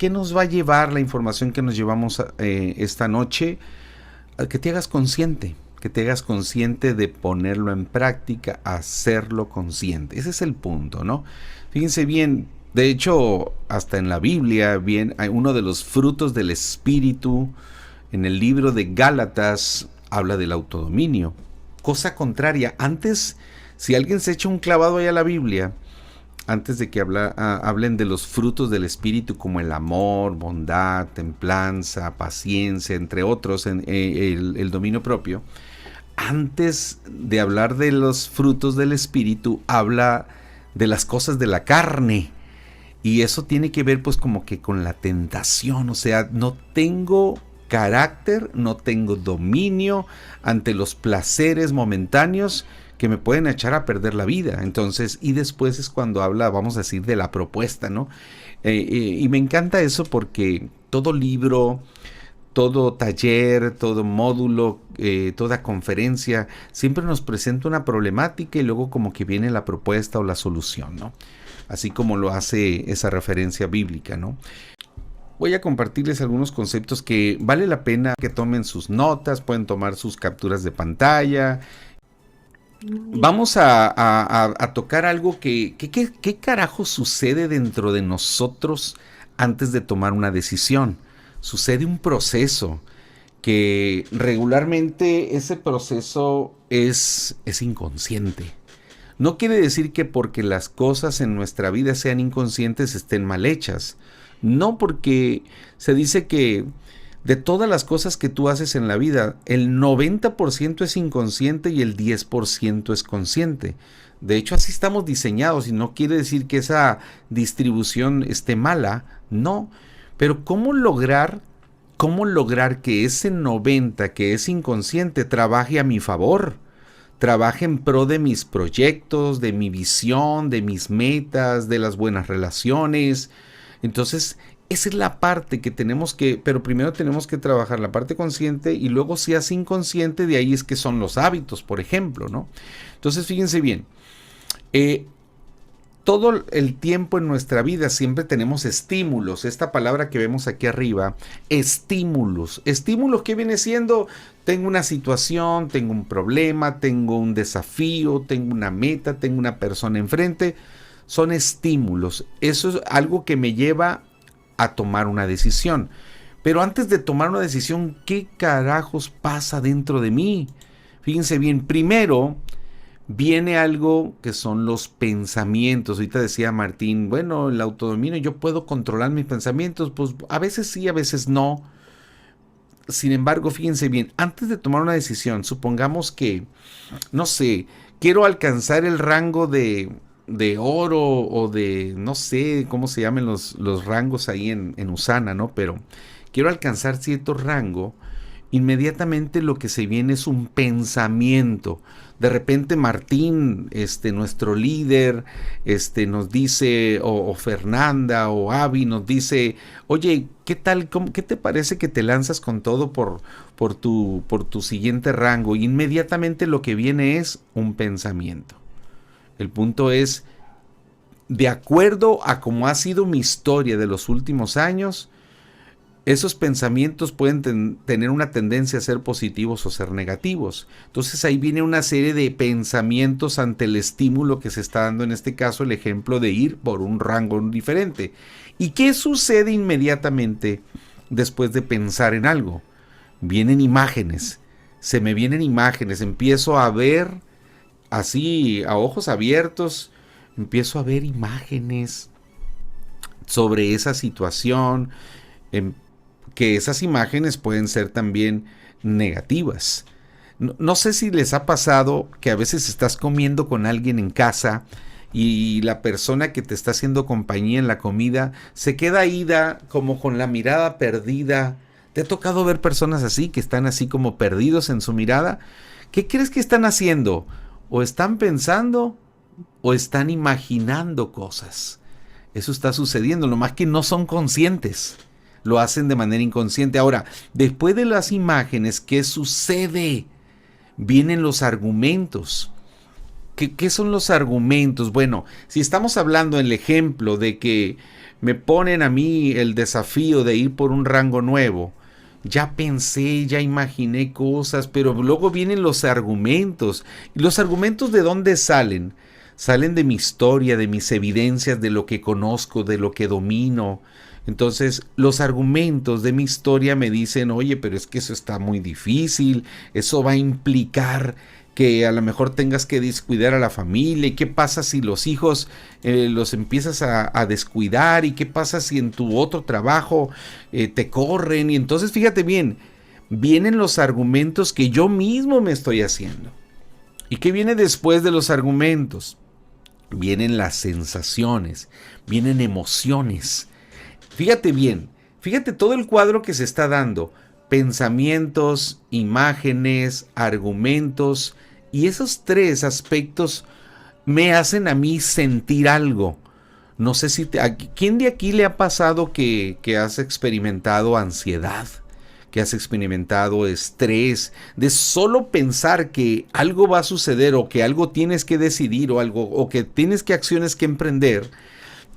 ¿qué nos va a llevar la información que nos llevamos esta noche? A que te hagas consciente, de ponerlo en práctica, hacerlo consciente. Ese es el punto, ¿no? Fíjense bien, de hecho, hasta en la Biblia, bien, hay uno de los frutos del Espíritu, en el libro de Gálatas, habla del autodominio. Cosa contraria, antes, si alguien se echa un clavado ahí a la Biblia, antes de que hablen de los frutos del Espíritu como el amor, bondad, templanza, paciencia, entre otros, el dominio propio, antes de hablar de los frutos del Espíritu, habla de las cosas de la carne. Y eso tiene que ver pues como que con la tentación, o sea, no tengo carácter, no tengo dominio ante los placeres momentáneos que me pueden echar a perder la vida. Entonces, y después es cuando habla, vamos a decir, de la propuesta, ¿no? Y me encanta eso porque todo libro, todo taller, todo módulo, toda conferencia, siempre nos presenta una problemática y luego como que viene la propuesta o la solución, ¿no? Así como lo hace esa referencia bíblica, ¿no? Voy a compartirles algunos conceptos que vale la pena que tomen sus notas, pueden tomar sus capturas de pantalla. Vamos a tocar algo ¿qué carajo sucede dentro de nosotros antes de tomar una decisión? Sucede un proceso que regularmente ese proceso es inconsciente. No quiere decir que porque las cosas en nuestra vida sean inconscientes estén mal hechas. No, porque se dice que de todas las cosas que tú haces en la vida, el 90% es inconsciente y el 10% es consciente. De hecho, así estamos diseñados y no quiere decir que esa distribución esté mala, no. Pero ¿cómo lograr que ese 90 que es inconsciente trabaje a mi favor? Trabaje en pro de mis proyectos, de mi visión, de mis metas, de las buenas relaciones. Entonces, esa es la parte que pero primero tenemos que trabajar la parte consciente y luego si es inconsciente, de ahí es que son los hábitos, por ejemplo, ¿no? Entonces, fíjense bien, todo el tiempo en nuestra vida siempre tenemos estímulos. Esta palabra que vemos aquí arriba, estímulos. Estímulos, ¿qué viene siendo? Tengo una situación, tengo un problema, tengo un desafío, tengo una meta, tengo una persona enfrente. Son estímulos. Eso es algo que me lleva a tomar una decisión. Pero antes de tomar una decisión, ¿qué carajos pasa dentro de mí? Fíjense bien, primero viene algo que son los pensamientos. Ahorita decía Martín, bueno, el autodominio, yo puedo controlar mis pensamientos. Pues a veces sí, a veces no. Sin embargo, fíjense bien, antes de tomar una decisión, supongamos que, no sé, quiero alcanzar el rango de oro o de, no sé cómo se llaman los rangos ahí en USANA, ¿no? Pero quiero alcanzar cierto rango, inmediatamente lo que se viene es un pensamiento. De repente Martín, nuestro líder, nos dice, o Fernanda o Avi nos dice, oye, ¿qué tal? ¿Qué te parece que te lanzas con todo por tu siguiente rango? Y inmediatamente lo que viene es un pensamiento. El punto es, de acuerdo a cómo ha sido mi historia de los últimos años, esos pensamientos pueden tener una tendencia a ser positivos o ser negativos. Entonces ahí viene una serie de pensamientos ante el estímulo que se está dando, en este caso el ejemplo de ir por un rango diferente. ¿Y qué sucede inmediatamente después de pensar en algo? Vienen imágenes, se me vienen imágenes, empiezo a ver así a ojos abiertos, empiezo a ver imágenes sobre esa situación, que esas imágenes pueden ser también negativas. No sé si les ha pasado que a veces estás comiendo con alguien en casa y la persona que te está haciendo compañía en la comida se queda ida como con la mirada perdida. ¿Te ha tocado ver personas así, que están así como perdidos en su mirada? ¿Qué crees que están haciendo? O están pensando o están imaginando cosas. Eso está sucediendo, lo más que no son conscientes. Lo hacen de manera inconsciente. Ahora, después de las imágenes, ¿qué sucede? Vienen los argumentos. ¿Qué son los argumentos? Bueno, si estamos hablando en el ejemplo de que me ponen a mí el desafío de ir por un rango nuevo, ya pensé, ya imaginé cosas, pero luego vienen los argumentos. ¿Y los argumentos de dónde salen? Salen de mi historia, de mis evidencias, de lo que conozco, de lo que domino. Entonces, los argumentos de mi historia me dicen, oye, pero es que eso está muy difícil, eso va a implicar que a lo mejor tengas que descuidar a la familia. ¿Y qué pasa si los hijos los empiezas a descuidar? ¿Y qué pasa si en tu otro trabajo te corren? Y entonces fíjate bien, vienen los argumentos que yo mismo me estoy haciendo. ¿Y qué viene después de los argumentos? Vienen las sensaciones, vienen emociones. Fíjate bien, fíjate todo el cuadro que se está dando. Pensamientos, imágenes, argumentos, y esos tres aspectos me hacen a mí sentir algo. No sé si ¿quién de aquí le ha pasado que has experimentado ansiedad? Que has experimentado estrés, de solo pensar que algo va a suceder o que algo tienes que decidir o algo, o que tienes que acciones que emprender,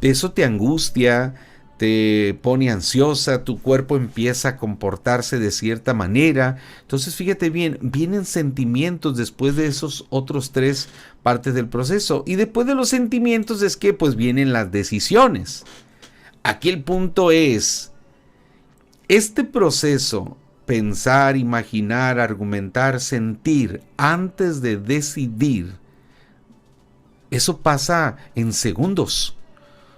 eso te angustia, te pone ansiosa, tu cuerpo empieza a comportarse de cierta manera. Entonces fíjate bien, vienen sentimientos después de esos otros tres partes del proceso. Y después de los sentimientos es que pues vienen las decisiones. Aquí el punto es, este proceso, pensar, imaginar, argumentar, sentir, antes de decidir, eso pasa en segundos.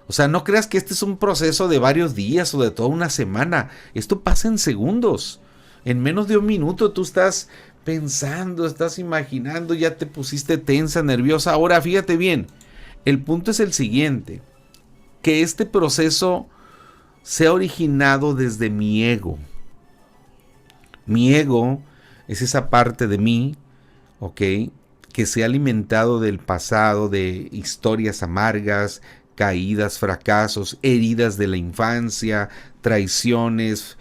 O sea, no creas que este es un proceso de varios días o de toda una semana. Esto pasa en segundos. En menos de un minuto tú estás pensando, estás imaginando, ya te pusiste tensa, nerviosa. Ahora, fíjate bien, el punto es el siguiente, que este proceso se ha originado desde mi ego. Mi ego es esa parte de mí, ¿ok?, que se ha alimentado del pasado, de historias amargas, caídas, fracasos, heridas de la infancia, traiciones,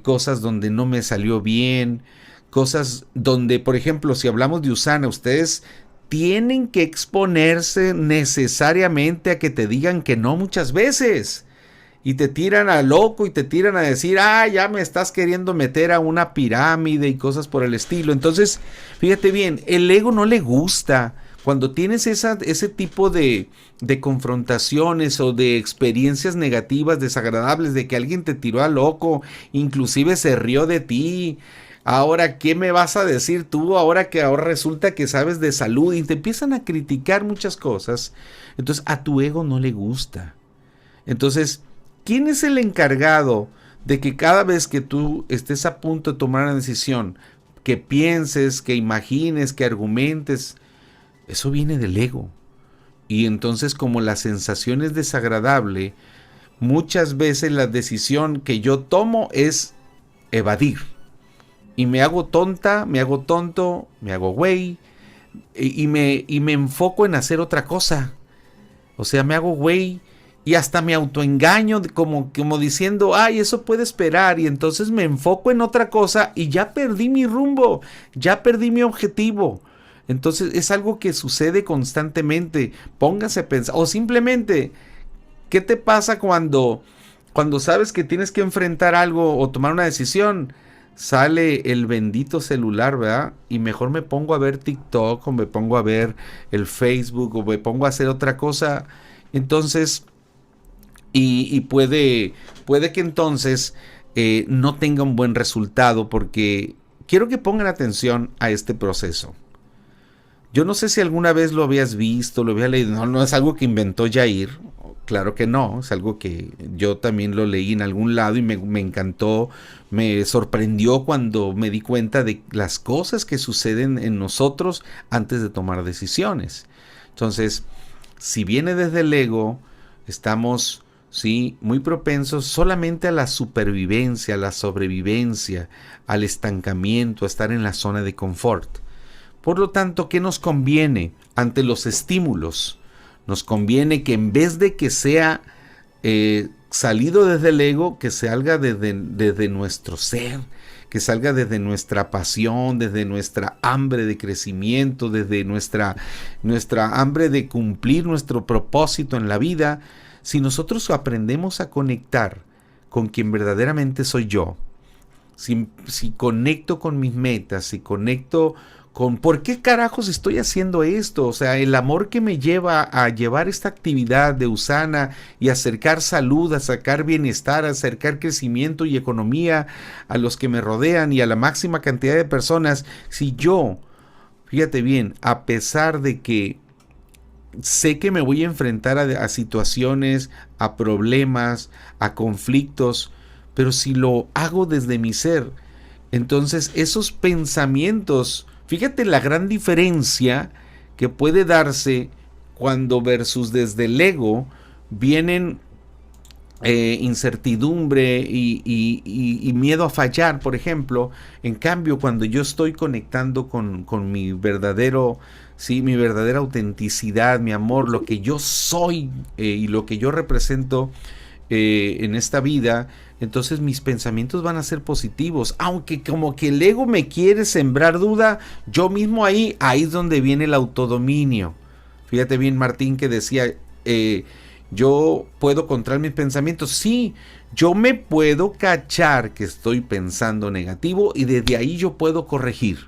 cosas donde no me salió bien, cosas donde, por ejemplo, si hablamos de Usana, ustedes tienen que exponerse necesariamente a que te digan que no muchas veces. Y te tiran a loco y te tiran a decir, ya me estás queriendo meter a una pirámide y cosas por el estilo. Entonces, fíjate bien, el ego no le gusta. Cuando tienes ese tipo de confrontaciones o de experiencias negativas, desagradables, de que alguien te tiró a loco, inclusive se rió de ti. Ahora, ¿qué me vas a decir tú ahora que ahora resulta que sabes de salud? Y te empiezan a criticar muchas cosas. Entonces, a tu ego no le gusta. Entonces, ¿quién es el encargado de que cada vez que tú estés a punto de tomar una decisión, que pienses, que imagines, que argumentes? Eso viene del ego. Y entonces, como la sensación es desagradable, muchas veces la decisión que yo tomo es evadir. Y me hago tonta, me hago tonto, me hago güey, y me enfoco en hacer otra cosa. O sea, me hago güey y hasta me autoengaño como diciendo, eso puede esperar, y entonces me enfoco en otra cosa y ya perdí mi rumbo, ya perdí mi objetivo. Entonces es algo que sucede constantemente. Póngase a pensar, o simplemente, ¿qué te pasa cuando sabes que tienes que enfrentar algo o tomar una decisión? Sale el bendito celular, ¿verdad? Y mejor me pongo a ver TikTok, o me pongo a ver el Facebook, o me pongo a hacer otra cosa. Entonces, y puede que entonces no tenga un buen resultado, porque quiero que pongan atención a este proceso. Yo no sé si alguna vez lo habías visto, lo habías leído. No es algo que inventó Jair. Claro que no, es algo que yo también lo leí en algún lado y me encantó, me sorprendió cuando me di cuenta de las cosas que suceden en nosotros antes de tomar decisiones. Entonces, si viene desde el ego, estamos muy propensos solamente a la supervivencia, a la sobrevivencia, al estancamiento, a estar en la zona de confort. Por lo tanto, ¿qué nos conviene ante los estímulos? Nos conviene que en vez de que sea salido desde el ego, que salga desde nuestro ser, que salga desde nuestra pasión, desde nuestra hambre de crecimiento, desde nuestra hambre de cumplir nuestro propósito en la vida. Si nosotros aprendemos a conectar con quien verdaderamente soy yo, si conecto con mis metas, si conecto con por qué carajos estoy haciendo esto, o sea, el amor que me lleva a llevar esta actividad de Usana y acercar salud, acercar bienestar, acercar crecimiento y economía a los que me rodean y a la máxima cantidad de personas, si yo, fíjate bien, a pesar de que sé que me voy a enfrentar a situaciones, a problemas, a conflictos, pero si lo hago desde mi ser, entonces esos pensamientos, fíjate la gran diferencia que puede darse cuando versus desde el ego vienen incertidumbre y miedo a fallar, por ejemplo. En cambio, cuando yo estoy conectando con mi verdadero, sí, mi verdadera autenticidad, mi amor, lo que yo soy y lo que yo represento en esta vida, entonces mis pensamientos van a ser positivos, aunque como que el ego me quiere sembrar duda, yo mismo ahí es donde viene el autodominio. Fíjate bien, Martín, que decía, yo puedo controlar mis pensamientos. Sí, yo me puedo cachar que estoy pensando negativo y desde ahí yo puedo corregir.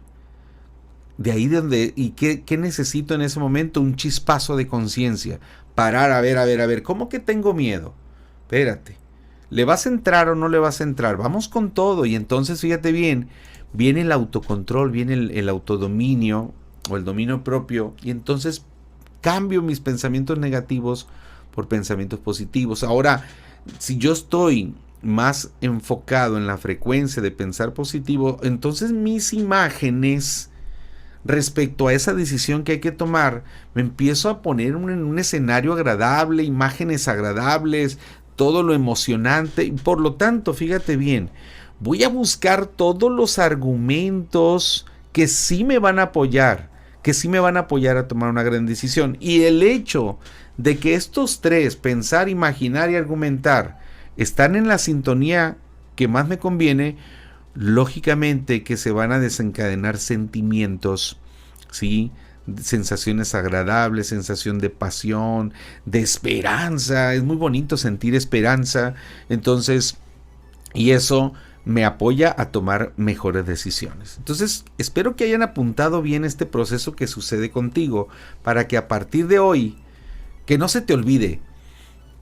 De ahí donde, ¿y qué necesito en ese momento? Un chispazo de conciencia. Parar, a ver, ¿cómo que tengo miedo? Espérate, ¿le vas a entrar o no le vas a entrar? Vamos con todo. Y entonces, fíjate bien, viene el autocontrol, viene el autodominio o el dominio propio. Y entonces cambio mis pensamientos negativos por pensamientos positivos. Ahora, si yo estoy más enfocado en la frecuencia de pensar positivo, entonces mis imágenes respecto a esa decisión que hay que tomar, me empiezo a poner en un escenario agradable, imágenes agradables, todo lo emocionante, y por lo tanto, fíjate bien, voy a buscar todos los argumentos que sí me van a apoyar, a tomar una gran decisión. Y el hecho de que estos tres, pensar, imaginar y argumentar, están en la sintonía que más me conviene, lógicamente que se van a desencadenar sentimientos, ¿sí? Sensaciones agradables, sensación de pasión, de esperanza. Es muy bonito sentir esperanza. Entonces, y eso me apoya a tomar mejores decisiones. Entonces, espero que hayan apuntado bien este proceso que sucede contigo para que a partir de hoy, que no se te olvide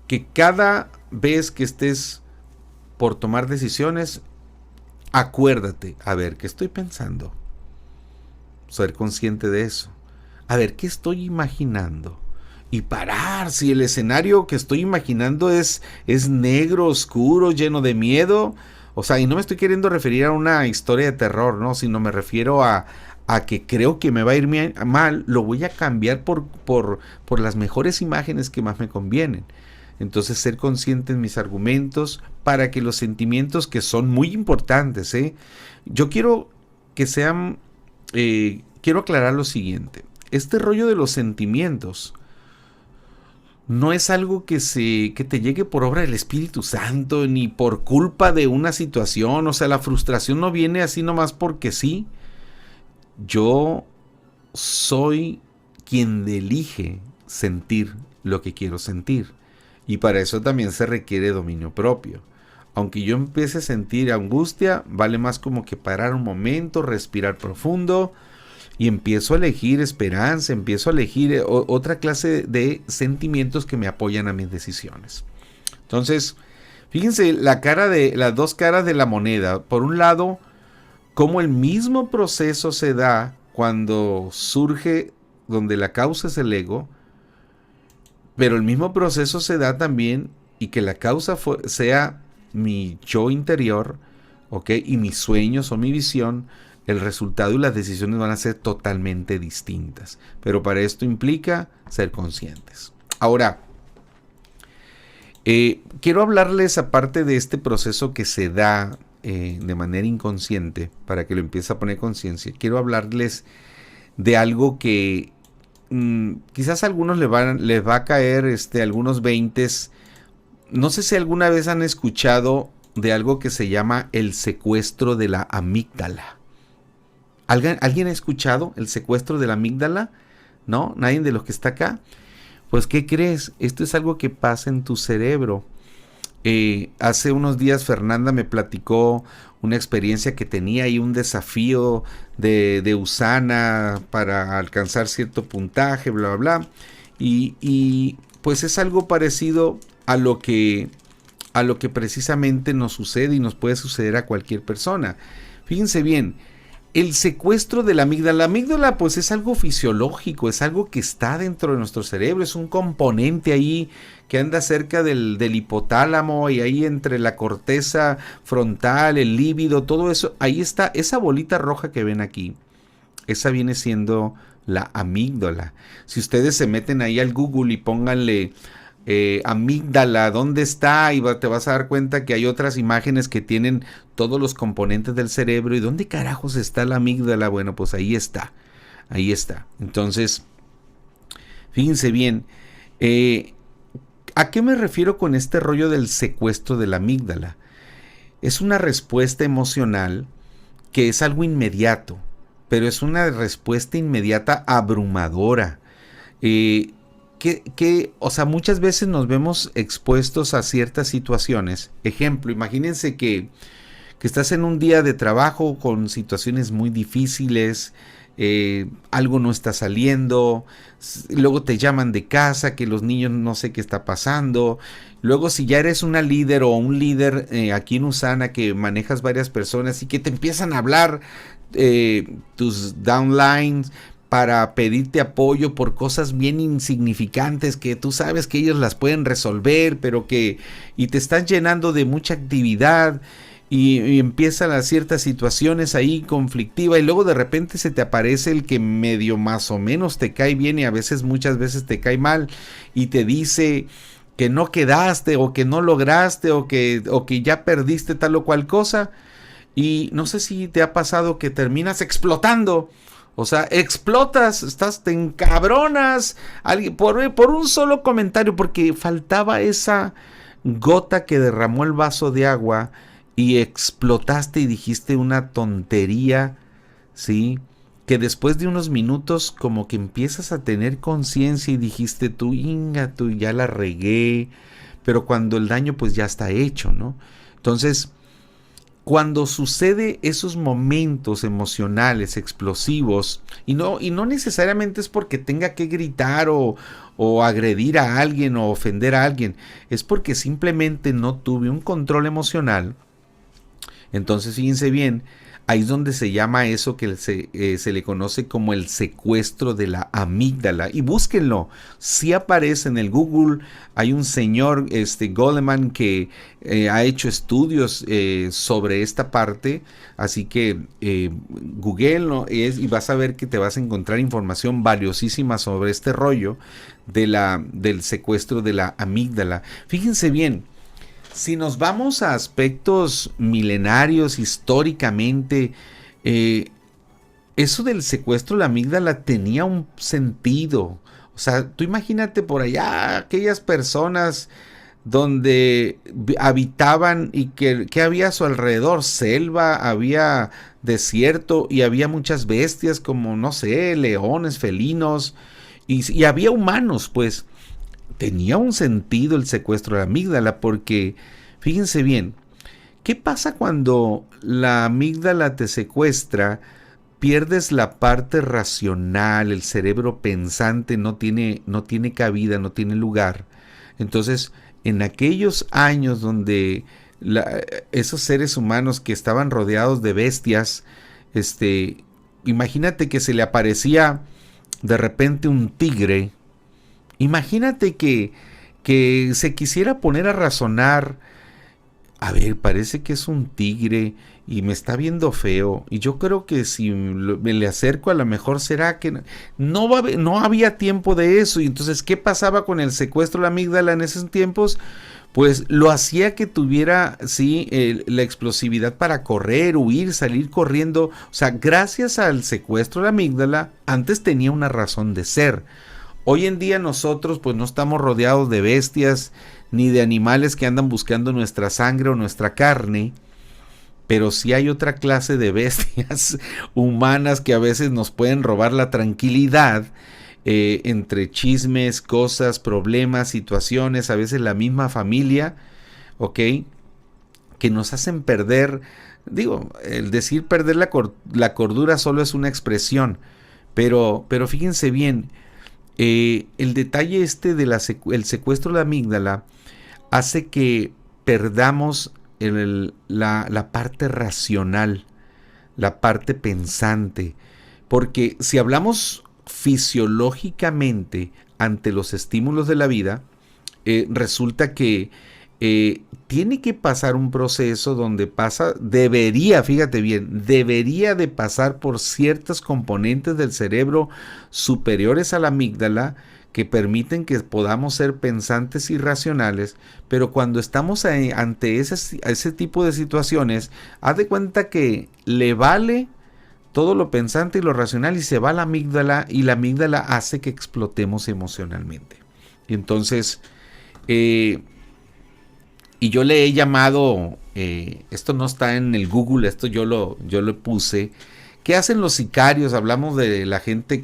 que cada vez que estés por tomar decisiones, acuérdate, a ver, ¿qué estoy pensando? Ser consciente de eso. A ver, ¿qué estoy imaginando? Y parar, si el escenario que estoy imaginando es negro, oscuro, lleno de miedo. O sea, y no me estoy queriendo referir a una historia de terror, ¿no? Sino me refiero a que creo que me va a ir mal, lo voy a cambiar por las mejores imágenes que más me convienen. Entonces, ser consciente en mis argumentos para que los sentimientos, que son muy importantes, yo quiero que sean, quiero aclarar lo siguiente. Este rollo de los sentimientos no es algo que te llegue por obra del Espíritu Santo, ni por culpa de una situación. O sea, la frustración no viene así nomás porque sí. Yo soy quien elige sentir lo que quiero sentir. Y para eso también se requiere dominio propio. Aunque yo empiece a sentir angustia, vale más como que parar un momento, respirar profundo y empiezo a elegir esperanza, empiezo a elegir otra clase de sentimientos que me apoyan a mis decisiones. Entonces, fíjense las dos caras de la moneda. Por un lado, cómo el mismo proceso se da cuando surge, donde la causa es el ego, pero el mismo proceso se da también y que la causa sea mi yo interior, ¿ok? Y mis sueños o mi visión, el resultado y las decisiones van a ser totalmente distintas. Pero para esto implica ser conscientes. Ahora, quiero hablarles, aparte de este proceso que se da de manera inconsciente, para que lo empiece a poner conciencia, quiero hablarles de algo que quizás a algunos les va a caer algunos veintes. No sé si alguna vez han escuchado de algo que se llama el secuestro de la amígdala. ¿Alguien ha escuchado el secuestro de la amígdala? ¿No? ¿Nadie de los que está acá? Pues, ¿qué crees? Esto es algo que pasa en tu cerebro. Hace unos días Fernanda me platicó una experiencia que tenía y un desafío de USANA para alcanzar cierto puntaje, bla, bla, bla. Y pues es algo parecido a lo que precisamente nos sucede y nos puede suceder a cualquier persona. Fíjense bien, el secuestro de la amígdala pues es algo fisiológico, es algo que está dentro de nuestro cerebro, es un componente ahí que anda cerca del hipotálamo y ahí entre la corteza frontal, el líbido, todo eso, ahí está esa bolita roja que ven aquí, esa viene siendo la amígdala. Si ustedes se meten ahí al Google y pónganle amígdala, ¿dónde está? Y te vas a dar cuenta que hay otras imágenes que tienen todos los componentes del cerebro. ¿Y dónde carajos está la amígdala? Bueno, pues ahí está. Ahí está. Entonces, fíjense bien. ¿A qué me refiero con este rollo del secuestro de la amígdala? Es una respuesta emocional que es algo inmediato, pero es una respuesta inmediata abrumadora. O sea, muchas veces nos vemos expuestos a ciertas situaciones. Ejemplo, imagínense que estás en un día de trabajo con situaciones muy difíciles, algo no está saliendo, luego te llaman de casa, que los niños no sé qué está pasando. Luego si ya eres una líder o un líder aquí en USANA que manejas varias personas y que te empiezan a hablar tus downlines para pedirte apoyo por cosas bien insignificantes que tú sabes que ellos las pueden resolver, pero y te están llenando de mucha actividad y empiezan las ciertas situaciones ahí conflictivas y luego de repente se te aparece el que medio más o menos te cae bien y a veces muchas veces te cae mal y te dice que no quedaste o que no lograste o que ya perdiste tal o cual cosa y no sé si te ha pasado que terminas explotando. O sea, explotas, te encabronas por un solo comentario, porque faltaba esa gota que derramó el vaso de agua y explotaste y dijiste una tontería, ¿sí? Que después de unos minutos como que empiezas a tener conciencia y dijiste tú ya la regué, pero cuando el daño pues ya está hecho, ¿no? Entonces, cuando sucede esos momentos emocionales explosivos y no necesariamente es porque tenga que gritar o agredir a alguien o ofender a alguien, es porque simplemente no tuve un control emocional. Entonces fíjense bien, ahí es donde se llama eso que se le conoce como el secuestro de la amígdala. Y búsquenlo, si aparece en el Google, hay un señor, Goleman, que ha hecho estudios sobre esta parte, así que googleenlo y vas a ver que te vas a encontrar información valiosísima sobre este rollo del secuestro de la amígdala. Fíjense bien, si nos vamos a aspectos milenarios, históricamente, eso del secuestro de la amígdala tenía un sentido. O sea, tú imagínate por allá aquellas personas donde habitaban y que había a su alrededor, selva, había desierto y había muchas bestias como, no sé, leones, felinos y había humanos, pues. Tenía un sentido el secuestro de la amígdala porque, fíjense bien, ¿qué pasa cuando la amígdala te secuestra? Pierdes la parte racional, el cerebro pensante no tiene cabida, no tiene lugar. Entonces, en aquellos años donde esos seres humanos que estaban rodeados de bestias, imagínate que se le aparecía de repente un tigre. Imagínate que se quisiera poner a razonar, a ver, parece que es un tigre y me está viendo feo y yo creo que si me le acerco a lo mejor será que no había tiempo de eso. Y entonces, ¿qué pasaba con el secuestro de la amígdala en esos tiempos? Pues lo hacía que tuviera, sí, la explosividad para correr, huir, salir corriendo. O sea, gracias al secuestro de la amígdala, antes tenía una razón de ser. Hoy en día nosotros pues no estamos rodeados de bestias ni de animales que andan buscando nuestra sangre o nuestra carne, pero sí hay otra clase de bestias humanas que a veces nos pueden robar la tranquilidad entre chismes, cosas, problemas, situaciones, a veces la misma familia, ¿ok? Que nos hacen perder, digo, el decir perder la cordura solo es una expresión, pero fíjense bien, el detalle este de el secuestro de la amígdala hace que perdamos la parte racional, la parte pensante, porque si hablamos fisiológicamente ante los estímulos de la vida, resulta que tiene que pasar un proceso donde debería, fíjate bien, debería de pasar por ciertos componentes del cerebro superiores a la amígdala que permiten que podamos ser pensantes y racionales, pero cuando estamos ante ese tipo de situaciones, haz de cuenta que le vale todo lo pensante y lo racional y se va a la amígdala, y la amígdala hace que explotemos emocionalmente. Y entonces, y yo le he llamado, esto no está en el Google, esto yo lo puse, ¿qué hacen los sicarios? Hablamos de la gente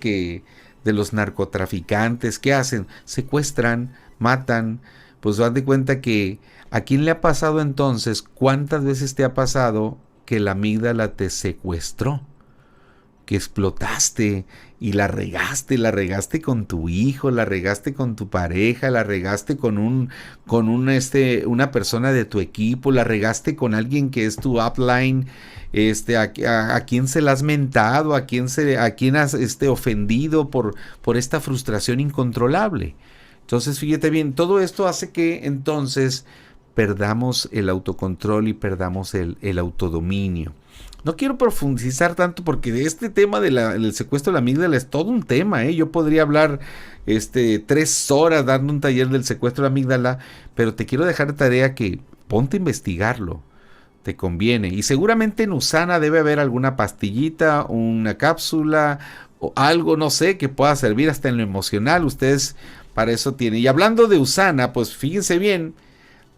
de los narcotraficantes, ¿qué hacen? Secuestran, matan. Pues haz de cuenta que ¿a quién le ha pasado entonces? ¿Cuántas veces te ha pasado que la amígdala te secuestró? Que explotaste y la regaste con tu hijo, la regaste con tu pareja, la regaste con una persona de tu equipo, la regaste con alguien que es tu upline, a quién se la has mentado, a quién has ofendido por esta frustración incontrolable. Entonces, fíjate bien, todo esto hace que entonces perdamos el autocontrol y perdamos el autodominio. No quiero profundizar tanto porque de este tema del secuestro de la amígdala es todo un tema, ¿eh? Yo podría hablar 3 horas dando un taller del secuestro de la amígdala, pero te quiero dejar de tarea que ponte a investigarlo, te conviene. Y seguramente en USANA debe haber alguna pastillita, una cápsula o algo, no sé, que pueda servir hasta en lo emocional. Ustedes para eso tienen. Y hablando de USANA, pues fíjense bien,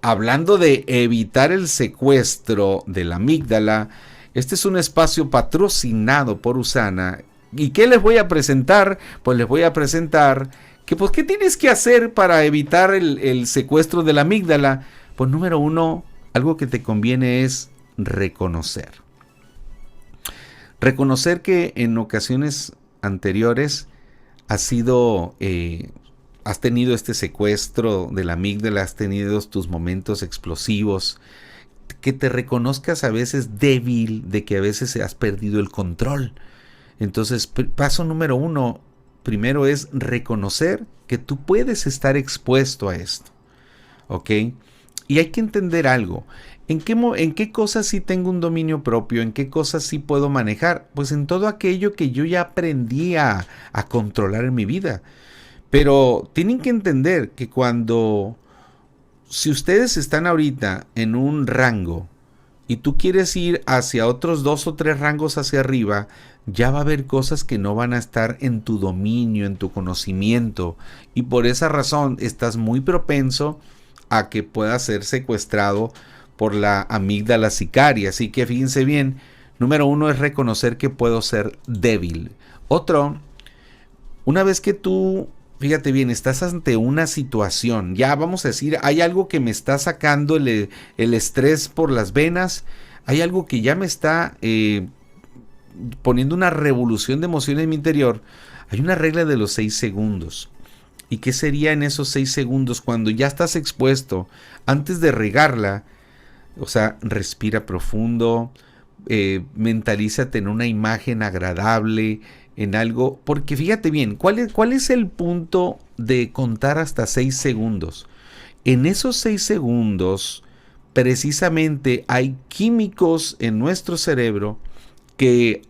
hablando de evitar el secuestro de la amígdala, este es un espacio patrocinado por USANA. ¿Y qué les voy a presentar? Pues les voy a presentar que, pues, ¿qué tienes que hacer para evitar el secuestro de la amígdala? Pues número 1, algo que te conviene es reconocer. Reconocer que en ocasiones anteriores has tenido este secuestro de la amígdala, has tenido tus momentos explosivos, que te reconozcas a veces débil, de que a veces has perdido el control. Entonces, paso número 1, primero es reconocer que tú puedes estar expuesto a esto, ¿ok? Y hay que entender algo. ¿En qué cosas sí tengo un dominio propio? ¿En qué cosas sí puedo manejar? Pues en todo aquello que yo ya aprendí a controlar en mi vida. Pero tienen que entender que si ustedes están ahorita en un rango y tú quieres ir hacia otros 2 o 3 rangos hacia arriba, ya va a haber cosas que no van a estar en tu dominio, en tu conocimiento, y por esa razón estás muy propenso a que puedas ser secuestrado por la amígdala sicaria. Así que fíjense bien, número 1 es reconocer que puedo ser débil. Otro, una vez que tú, fíjate bien, estás ante una situación, ya vamos a decir, hay algo que me está sacando el estrés por las venas, hay algo que ya me está poniendo una revolución de emociones en mi interior. Hay una regla de los 6 segundos. ¿Y qué sería en esos 6 segundos cuando ya estás expuesto? Antes de regarla, o sea, respira profundo, mentalízate en una imagen agradable, en algo, porque fíjate bien, ¿cuál es el punto de contar hasta 6 segundos? En esos 6 segundos, precisamente hay químicos en nuestro cerebro que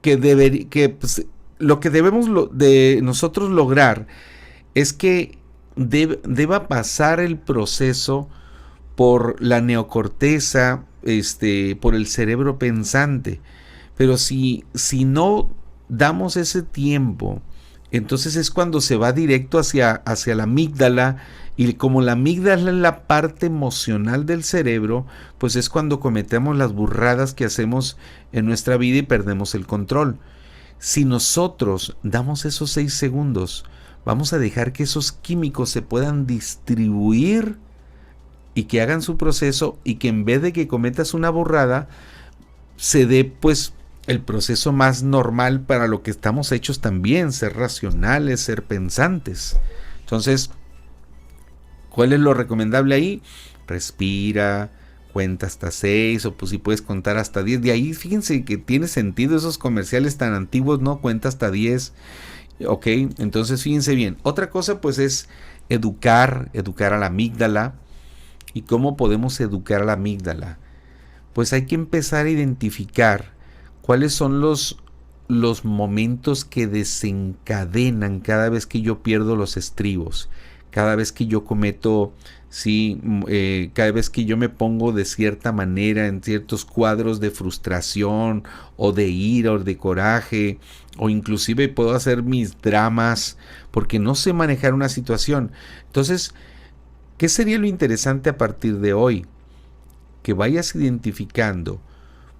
pues, lo que debemos de nosotros lograr es que deba pasar el proceso por la neocorteza, por el cerebro pensante. Pero si no damos ese tiempo, entonces es cuando se va directo hacia la amígdala, y como la amígdala es la parte emocional del cerebro, pues es cuando cometemos las burradas que hacemos en nuestra vida y perdemos el control. Si nosotros damos esos 6 segundos, vamos a dejar que esos químicos se puedan distribuir y que hagan su proceso, y que en vez de que cometas una borrada, se dé pues el proceso más normal para lo que estamos hechos también, ser racionales, ser pensantes. Entonces, ¿cuál es lo recomendable ahí? Respira, cuenta hasta 6, o pues si puedes contar hasta 10. De ahí fíjense que tiene sentido esos comerciales tan antiguos, ¿no? Cuenta hasta 10. Ok, entonces fíjense bien. Otra cosa pues es educar a la amígdala. ¿Y cómo podemos educar a la amígdala? Pues hay que empezar a identificar cuáles son los momentos que desencadenan cada vez que yo pierdo los estribos, cada vez que yo cometo, sí, cada vez que yo me pongo de cierta manera en ciertos cuadros de frustración o de ira o de coraje, o inclusive puedo hacer mis dramas porque no sé manejar una situación. Entonces, ¿qué sería lo interesante a partir de hoy? Que vayas identificando.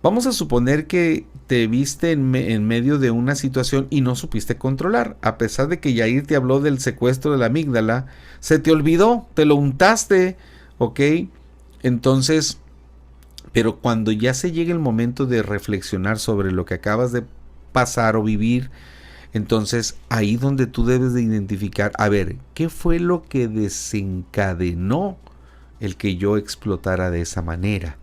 Vamos a suponer que te viste en medio de una situación y no supiste controlar. A pesar de que Yair te habló del secuestro de la amígdala, se te olvidó, te lo untaste, ¿ok? Entonces, pero cuando ya se llegue el momento de reflexionar sobre lo que acabas de pasar o vivir, entonces ahí donde tú debes de identificar, a ver, ¿qué fue lo que desencadenó el que yo explotara de esa manera?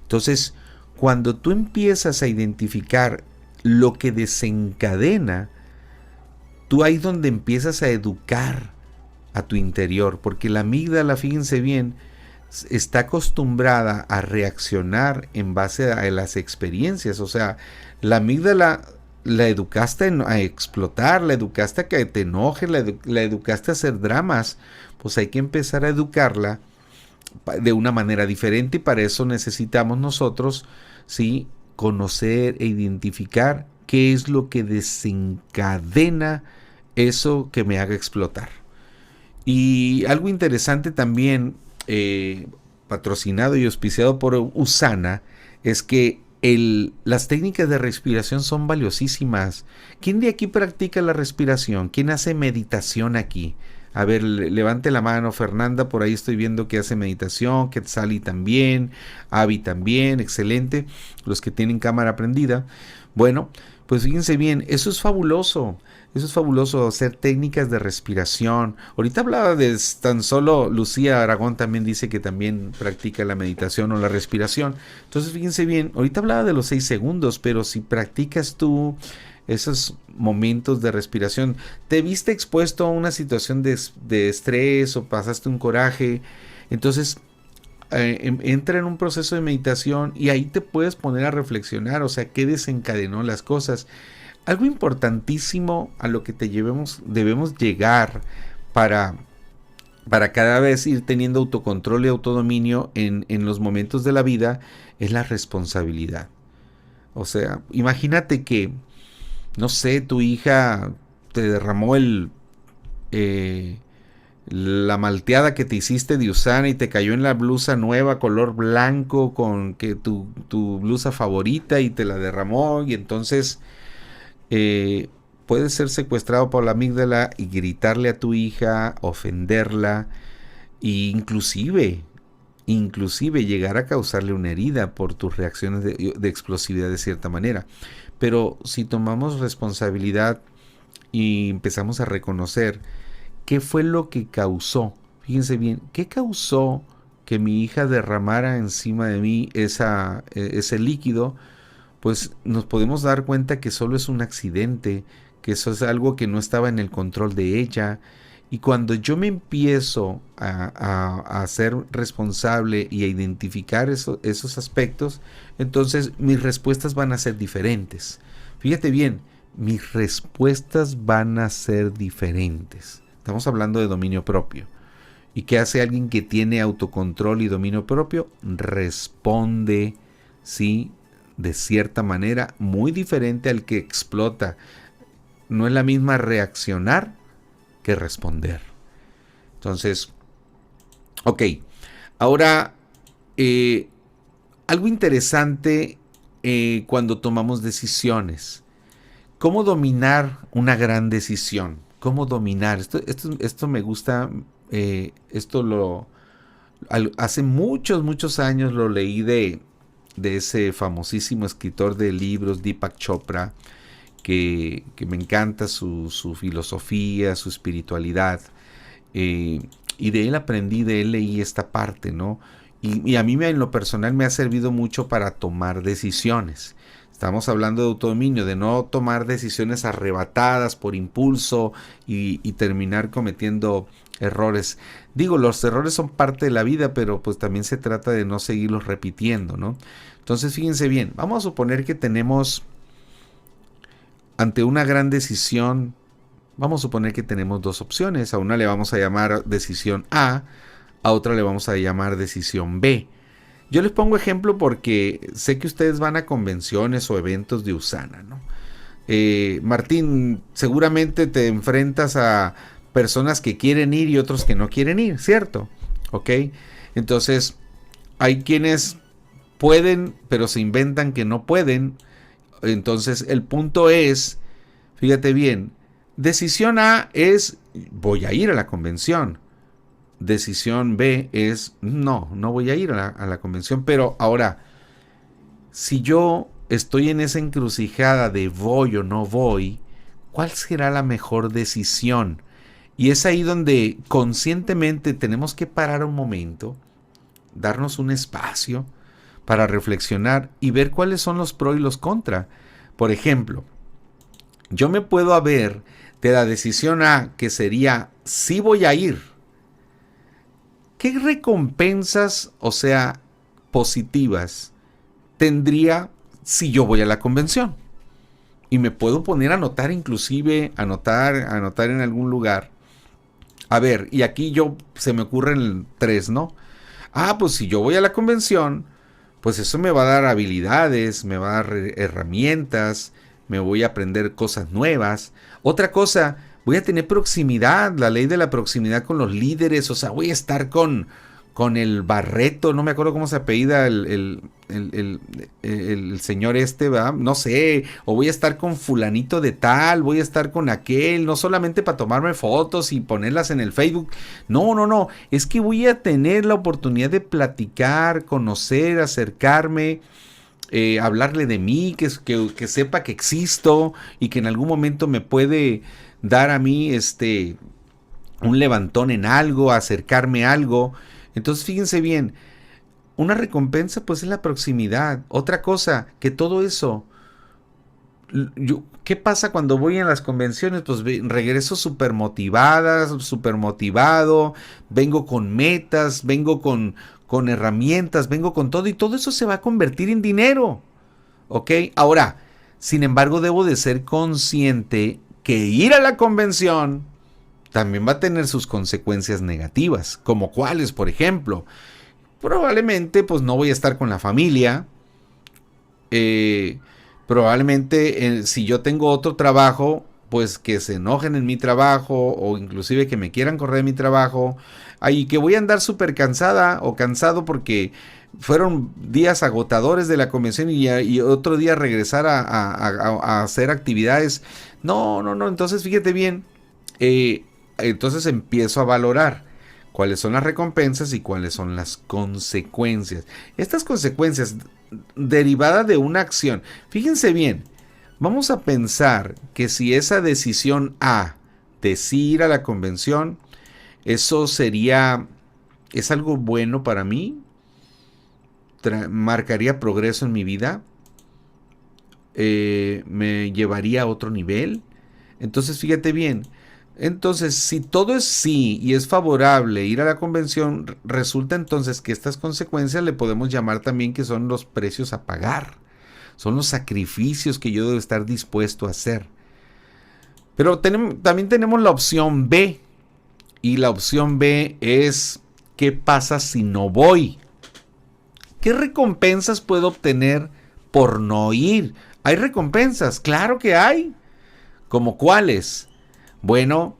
Entonces, cuando tú empiezas a identificar lo que desencadena, tú ahí donde empiezas a educar a tu interior, porque la amígdala, fíjense bien, está acostumbrada a reaccionar en base a las experiencias. O sea, la amígdala la educaste a explotar, la educaste a que te enojes, la educaste a hacer dramas. Pues hay que empezar a educarla de una manera diferente, y para eso necesitamos nosotros, ¿sí?, conocer e identificar qué es lo que desencadena eso que me haga explotar. Y algo interesante también, patrocinado y auspiciado por Usana, es que las técnicas de respiración son valiosísimas. ¿Quién de aquí practica la respiración? ¿Quién hace meditación aquí? A ver, levante la mano. Fernanda, por ahí estoy viendo que hace meditación. Quetzali también. Avi también, excelente. Los que tienen cámara prendida. Bueno, pues fíjense bien, eso es fabuloso. Eso es fabuloso, hacer técnicas de respiración. Ahorita hablaba de tan solo Lucía Aragón, también dice que también practica la meditación o la respiración. Entonces fíjense bien, ahorita hablaba de los 6 segundos, pero si practicas tú esos momentos de respiración, te viste expuesto a una situación de estrés o pasaste un coraje, entonces entra en un proceso de meditación y ahí te puedes poner a reflexionar, o sea, qué desencadenó las cosas. Algo importantísimo a lo que debemos llegar para, cada vez ir teniendo autocontrol y autodominio en los momentos de la vida, es la responsabilidad. O sea, imagínate que, no sé, tu hija te derramó la malteada que te hiciste de Usana y te cayó en la blusa nueva color blanco con que tu blusa favorita, y te la derramó, y entonces puedes ser secuestrado por la amígdala y gritarle a tu hija, ofenderla, e inclusive llegar a causarle una herida por tus reacciones de explosividad de cierta manera. Pero si tomamos responsabilidad y empezamos a reconocer qué fue lo que causó, fíjense bien, qué causó que mi hija derramara encima de mí ese líquido, pues nos podemos dar cuenta que solo es un accidente, que eso es algo que no estaba en el control de ella. Y cuando yo me empiezo a ser responsable y a identificar esos aspectos, entonces mis respuestas van a ser diferentes. Fíjate bien, mis respuestas van a ser diferentes. Estamos hablando de dominio propio. ¿Y qué hace alguien que tiene autocontrol y dominio propio? Responde, sí, de cierta manera muy diferente al que explota. No es la misma reaccionar que responder. Entonces, ok, ahora algo interesante cuando tomamos decisiones. ¿Cómo dominar una gran decisión? ¿Cómo dominar? Esto me gusta, hace muchos años lo leí de ese famosísimo escritor de libros, Deepak Chopra, que me encanta su filosofía, su espiritualidad. Y de él leí esta parte, ¿no? Y a mí en lo personal me ha servido mucho para tomar decisiones. Estamos hablando de autodominio, de no tomar decisiones arrebatadas por impulso y terminar cometiendo errores. Digo, los errores son parte de la vida, pero pues también se trata de no seguirlos repitiendo, ¿no? Entonces, fíjense bien, vamos a suponer que tenemos ante una gran decisión, vamos a suponer que tenemos dos opciones. A una le vamos a llamar decisión A otra le vamos a llamar decisión B. Yo les pongo ejemplo porque sé que ustedes van a convenciones o eventos de USANA, ¿no? Martín, seguramente te enfrentas a personas que quieren ir y otros que no quieren ir, ¿cierto? ¿Ok? Entonces, hay quienes pueden, pero se inventan que no pueden. Entonces, el punto es, fíjate bien, decisión A es, voy a ir a la convención. Decisión B es, no voy a ir a la convención. Pero ahora, si yo estoy en esa encrucijada de voy o no voy, ¿cuál será la mejor decisión? Y es ahí donde conscientemente tenemos que parar un momento, darnos un espacio para reflexionar y ver cuáles son los pros y los contra. Por ejemplo, yo me puedo haber de la decisión A, que sería sí voy a ir. ¿Qué recompensas, o sea, positivas, tendría si yo voy a la convención? Y me puedo poner a anotar, inclusive, anotar en algún lugar. A ver, y aquí se me ocurren tres, ¿no? Pues si yo voy a la convención, pues eso me va a dar habilidades, me va a dar herramientas, me voy a aprender cosas nuevas. Otra cosa, voy a tener proximidad, la ley de la proximidad con los líderes, o sea, voy a estar con el Barreto, no me acuerdo cómo se apellida el señor ¿verdad? No sé, o voy a estar con fulanito de tal, voy a estar con aquel, no solamente para tomarme fotos y ponerlas en el Facebook, no, es que voy a tener la oportunidad de platicar, conocer, acercarme, hablarle de mí, que sepa que existo y que en algún momento me puede dar a mí un levantón en algo, acercarme a algo. Entonces fíjense bien, una recompensa pues es la proximidad. Otra cosa, que todo eso, ¿qué pasa cuando voy a las convenciones? Pues regreso súper motivada, súper motivado, vengo con metas, vengo con herramientas, vengo con todo y todo eso se va a convertir en dinero. ¿Ok? Ahora, sin embargo, debo de ser consciente que ir a la convención también va a tener sus consecuencias negativas, como cuáles, por ejemplo. Probablemente pues no voy a estar con la familia. Probablemente si yo tengo otro trabajo, pues que se enojen en mi trabajo o inclusive que me quieran correr de mi trabajo. Y que voy a andar súper cansada o cansado porque fueron días agotadores de la convención y otro día regresar a hacer actividades. No, entonces fíjate bien. Entonces empiezo a valorar cuáles son las recompensas y cuáles son las consecuencias. Estas consecuencias derivadas de una acción. Fíjense bien, vamos a pensar que si esa decisión A, ir a la convención, eso es algo bueno para mí, marcaría progreso en mi vida, me llevaría a otro nivel. Entonces fíjate bien. Entonces, si todo es sí y es favorable ir a la convención, resulta entonces que estas consecuencias le podemos llamar también que son los precios a pagar. Son los sacrificios que yo debo estar dispuesto a hacer. Pero también tenemos la opción B. Y la opción B es, ¿qué pasa si no voy? ¿Qué recompensas puedo obtener por no ir? ¿Hay recompensas? Claro que hay. ¿Como cuáles? Bueno,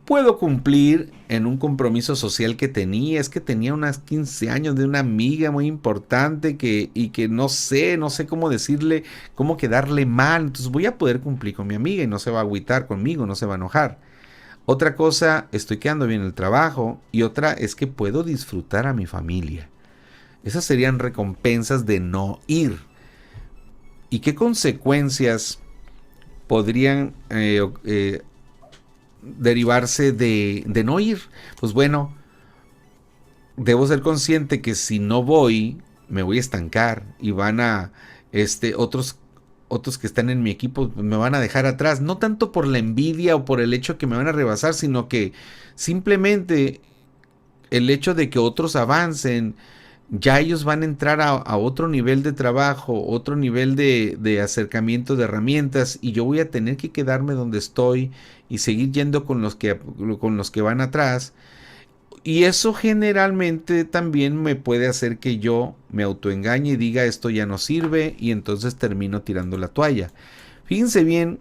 puedo cumplir en un compromiso social que tenía. Es que tenía unas 15 años de una amiga muy importante y que no sé cómo decirle, cómo quedarle mal. Entonces voy a poder cumplir con mi amiga y no se va a agüitar conmigo, no se va a enojar. Otra cosa, estoy quedando bien en el trabajo, y otra es que puedo disfrutar a mi familia. Esas serían recompensas de no ir. ¿Y qué consecuencias podrían derivarse de no ir? Pues bueno, debo ser consciente que si no voy, me voy a estancar y van a, otros que están en mi equipo me van a dejar atrás, no tanto por la envidia o por el hecho que me van a rebasar, sino que simplemente el hecho de que otros avancen, ya ellos van a entrar a otro nivel de trabajo, otro nivel de acercamiento de herramientas, y yo voy a tener que quedarme donde estoy y seguir yendo con los que van atrás. Y eso generalmente también me puede hacer que yo me autoengañe y diga esto ya no sirve, y entonces termino tirando la toalla. Fíjense bien,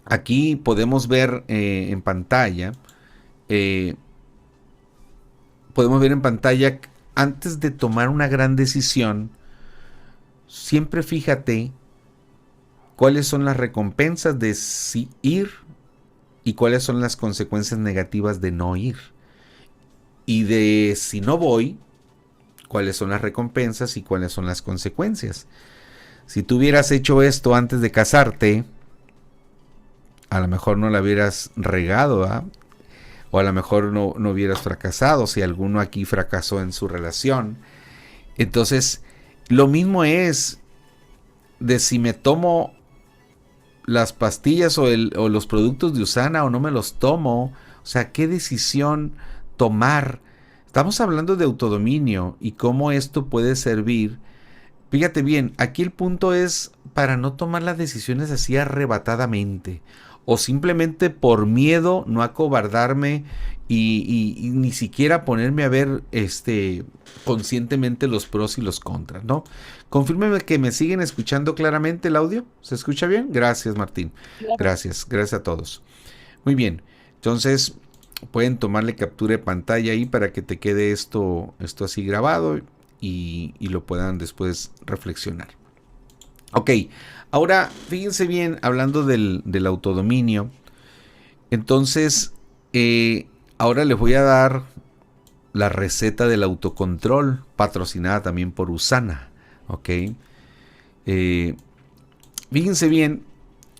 aquí podemos ver en pantalla, eh, antes de tomar una gran decisión, siempre fíjate cuáles son las recompensas de sí ir y cuáles son las consecuencias negativas de no ir. Y de si no voy, cuáles son las recompensas y cuáles son las consecuencias. Si tú hubieras hecho esto antes de casarte, a lo mejor no la hubieras regado, ¿eh? O a lo mejor no hubieras fracasado, si alguno aquí fracasó en su relación. Entonces, lo mismo es de si me tomo las pastillas o los productos de Usana o no me los tomo. O sea, ¿qué decisión tomar? Estamos hablando de autodominio y cómo esto puede servir. Fíjate bien, aquí el punto es para no tomar las decisiones así arrebatadamente, o simplemente por miedo no acobardarme y ni siquiera ponerme a ver conscientemente los pros y los contras, ¿no? Confírmeme que me siguen escuchando claramente el audio. ¿Se escucha bien? Gracias, Martín. Claro. Gracias a todos. Muy bien, entonces pueden tomarle captura de pantalla ahí para que te quede esto así grabado y lo puedan después reflexionar. Ok, ahora fíjense bien, hablando del autodominio, entonces ahora les voy a dar la receta del autocontrol, patrocinada también por Usana. Ok, fíjense bien,